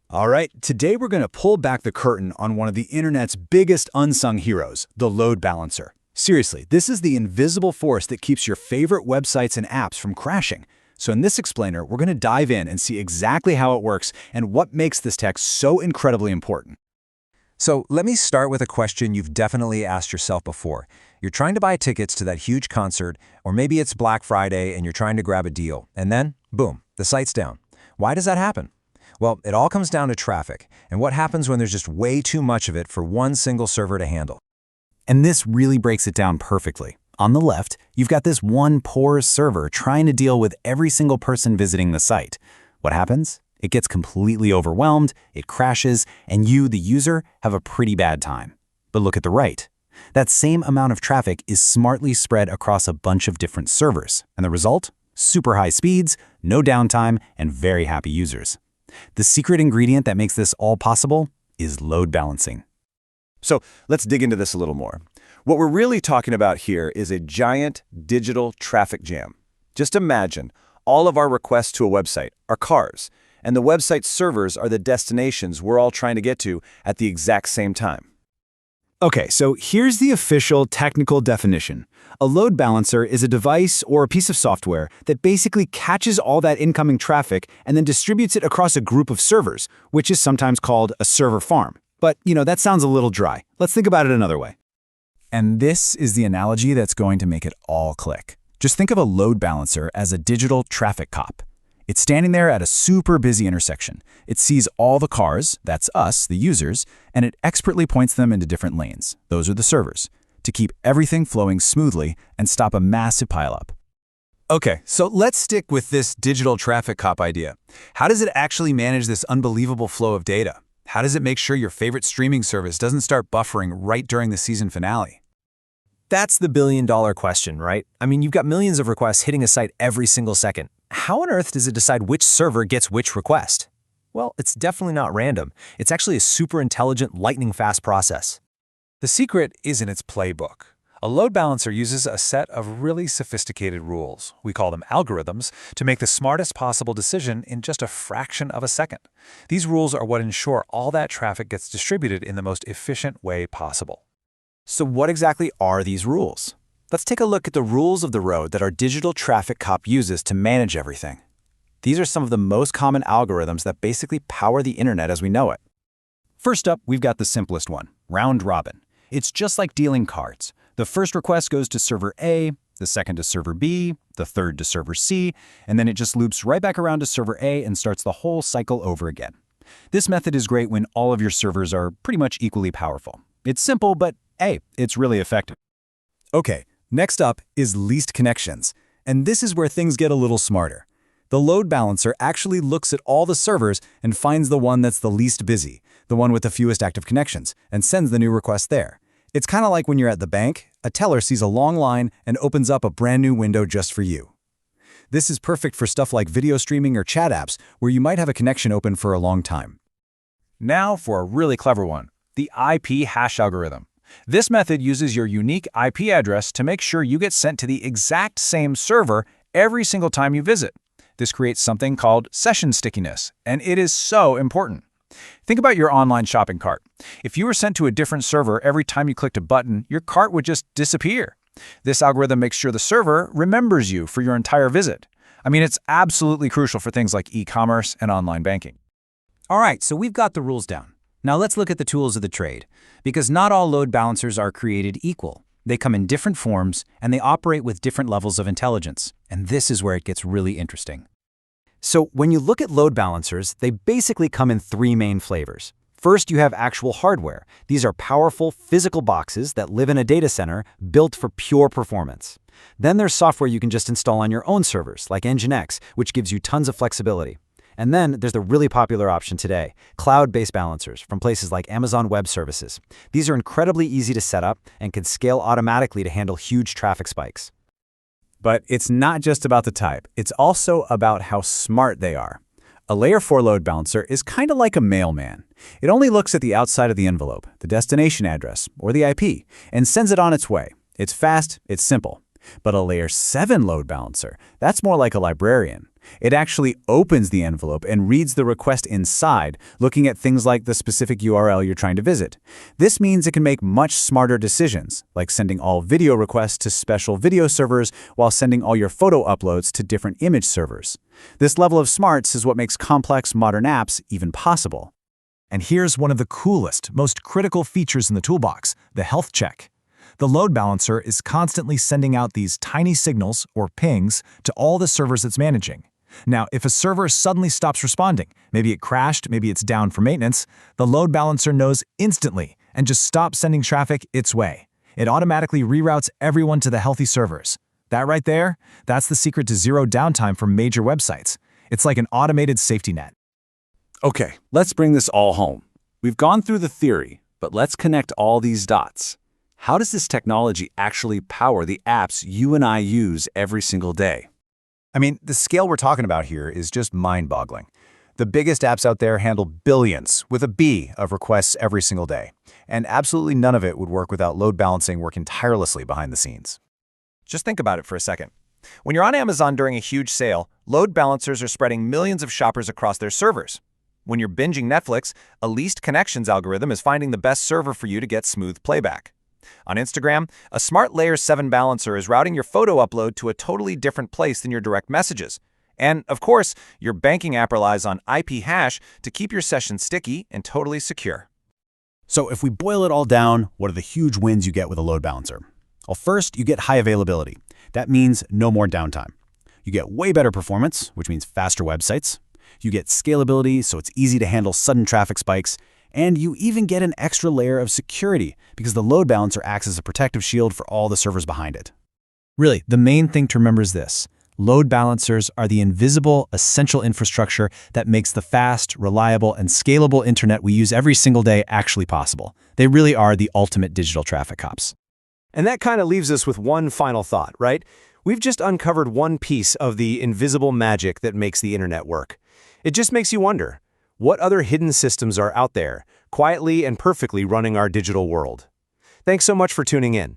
All right, today we're going to pull back the curtain on one of the internet's biggest unsung heroes, the load balancer. Seriously, this is the invisible force that keeps your favorite websites and apps from crashing. So in this explainer, we're going to dive in and see exactly how it works and what makes this tech so incredibly important. So let me start with a question you've definitely asked yourself before. You're trying to buy tickets to that huge concert, or maybe it's Black Friday and you're trying to grab a deal, and then, boom, the site's down. Why does that happen? Well, it all comes down to traffic, and what happens when there's just way too much of it for one single server to handle. And this really breaks it down perfectly. On the left, you've got this one poor server trying to deal with every single person visiting the site. What happens? It gets completely overwhelmed, it crashes, and you, the user, have a pretty bad time. But look at the right. That same amount of traffic is smartly spread across a bunch of different servers. And the result? Super high speeds, no downtime, and very happy users. The secret ingredient that makes this all possible is load balancing. So let's dig into this a little more. What we're really talking about here is a giant digital traffic jam. Just imagine all of our requests to a website are cars, and the website servers are the destinations we're all trying to get to at the exact same time. Okay, so here's the official technical definition. A load balancer is a device or a piece of software that basically catches all that incoming traffic and then distributes it across a group of servers, which is sometimes called a server farm. But, that sounds a little dry. Let's think about it another way. And this is the analogy that's going to make it all click. Just think of a load balancer as a digital traffic cop. It's standing there at a super busy intersection. It sees all the cars, that's us, the users, and it expertly points them into different lanes. Those are the servers, to keep everything flowing smoothly and stop a massive pileup. Okay, so let's stick with this digital traffic cop idea. How does it actually manage this unbelievable flow of data? How does it make sure your favorite streaming service doesn't start buffering right during the season finale? That's the billion-dollar question, right? I mean, you've got millions of requests hitting a site every single second. How on earth does it decide which server gets which request? Well, it's definitely not random. It's actually a super intelligent, lightning-fast process. The secret is in its playbook. A load balancer uses a set of really sophisticated rules, we call them algorithms, to make the smartest possible decision in just a fraction of a second. These rules are what ensure all that traffic gets distributed in the most efficient way possible. So what exactly are these rules? Let's take a look at the rules of the road that our digital traffic cop uses to manage everything. These are some of the most common algorithms that basically power the internet as we know it. First up, we've got the simplest one, round robin. It's just like dealing cards. The first request goes to server A, the second to server B, the third to server C, and then it just loops right back around to server A and starts the whole cycle over again. This method is great when all of your servers are pretty much equally powerful. It's simple, but hey, it's really effective. Okay, next up is least connections, and this is where things get a little smarter. The load balancer actually looks at all the servers and finds the one that's the least busy, the one with the fewest active connections, and sends the new request there. It's kind of like when you're at the bank, a teller sees a long line and opens up a brand new window just for you. This is perfect for stuff like video streaming or chat apps where you might have a connection open for a long time. Now for a really clever one, the IP hash algorithm. This method uses your unique IP address to make sure you get sent to the exact same server every single time you visit. This creates something called session stickiness, and it is so important. Think about your online shopping cart. If you were sent to a different server every time you clicked a button, your cart would just disappear. This algorithm makes sure the server remembers you for your entire visit. I mean, it's absolutely crucial for things like e-commerce and online banking. All right, so we've got the rules down. Now let's look at the tools of the trade, because not all load balancers are created equal. They come in different forms, and they operate with different levels of intelligence. And this is where it gets really interesting. So when you look at load balancers, they basically come in three main flavors. First, you have actual hardware. These are powerful physical boxes that live in a data center built for pure performance. Then there's software you can just install on your own servers, like Nginx, which gives you tons of flexibility. And then there's the really popular option today, cloud-based balancers from places like Amazon Web Services. These are incredibly easy to set up and can scale automatically to handle huge traffic spikes. But it's not just about the type, it's also about how smart they are. A Layer 4 load balancer is kind of like a mailman. It only looks at the outside of the envelope, the destination address, or the IP, and sends it on its way. It's fast, it's simple. But a Layer 7 load balancer, that's more like a librarian. It actually opens the envelope and reads the request inside, looking at things like the specific URL you're trying to visit. This means it can make much smarter decisions, like sending all video requests to special video servers while sending all your photo uploads to different image servers. This level of smarts is what makes complex modern apps even possible. And here's one of the coolest, most critical features in the toolbox, the health check. The load balancer is constantly sending out these tiny signals, or pings, to all the servers it's managing. Now, if a server suddenly stops responding, maybe it crashed, maybe it's down for maintenance, the load balancer knows instantly and just stops sending traffic its way. It automatically reroutes everyone to the healthy servers. That right there, that's the secret to zero downtime for major websites. It's like an automated safety net. Okay, let's bring this all home. We've gone through the theory, but let's connect all these dots. How does this technology actually power the apps you and I use every single day? I mean, the scale we're talking about here is just mind-boggling. The biggest apps out there handle billions, with a B, of requests every single day. And absolutely none of it would work without load balancing working tirelessly behind the scenes. Just think about it for a second. When you're on Amazon during a huge sale, load balancers are spreading millions of shoppers across their servers. When you're binging Netflix, a least connections algorithm is finding the best server for you to get smooth playback. On Instagram, a smart Layer 7 balancer is routing your photo upload to a totally different place than your direct messages. And, of course, your banking app relies on IP hash to keep your session sticky and totally secure. So if we boil it all down, what are the huge wins you get with a load balancer? Well, first, you get high availability. That means no more downtime. You get way better performance, which means faster websites. You get scalability, so it's easy to handle sudden traffic spikes. And you even get an extra layer of security because the load balancer acts as a protective shield for all the servers behind it. Really, the main thing to remember is this. Load balancers are the invisible, essential infrastructure that makes the fast, reliable, and scalable internet we use every single day actually possible. They really are the ultimate digital traffic cops. And that kind of leaves us with one final thought, right? We've just uncovered one piece of the invisible magic that makes the internet work. It just makes you wonder, what other hidden systems are out there, quietly and perfectly running our digital world? Thanks so much for tuning in.